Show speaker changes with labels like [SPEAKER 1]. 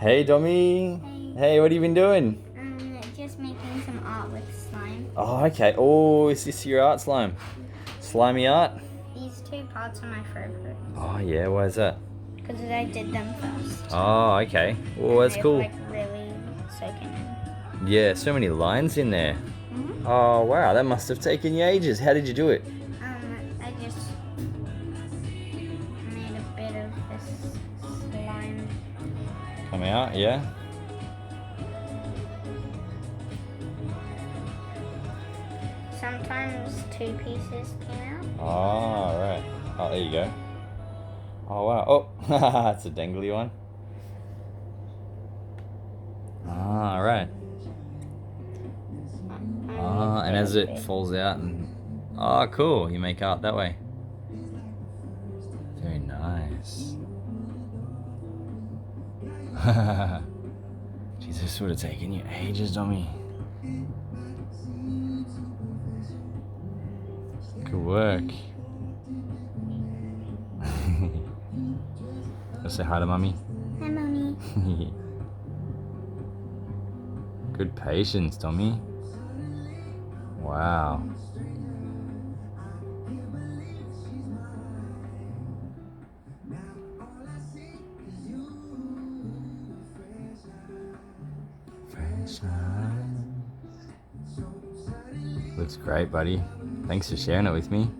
[SPEAKER 1] Hey, Dommy. Hey, what have you been doing?
[SPEAKER 2] Just making some art with slime.
[SPEAKER 1] Oh, okay. Oh, is this your art slime? Slimy art?
[SPEAKER 2] These two parts are my favorite.
[SPEAKER 1] Oh, yeah. Why is that?
[SPEAKER 2] Because I did them first.
[SPEAKER 1] Oh, okay. Oh, that's
[SPEAKER 2] They're
[SPEAKER 1] cool.
[SPEAKER 2] like really soaking in.
[SPEAKER 1] Yeah, so many lines in there.
[SPEAKER 2] Mm-hmm.
[SPEAKER 1] Oh, wow. That must have taken you ages. How did you do it?
[SPEAKER 2] I just made a bit of this slime.
[SPEAKER 1] Come out, yeah?
[SPEAKER 2] Sometimes 2 pieces came out.
[SPEAKER 1] Oh, right. Oh, there you go. Oh, wow. Oh, that's a dangly one. Ah, right. Ah, and as it falls out and... Oh, cool. You make art that way. Very nice. Jeez, this would have taken you ages, Dommy. Good work. Let's say hi to Mummy.
[SPEAKER 2] Hi, Mommy.
[SPEAKER 1] Good patience, Dommy. Wow. Looks great, buddy. Thanks for sharing it with me.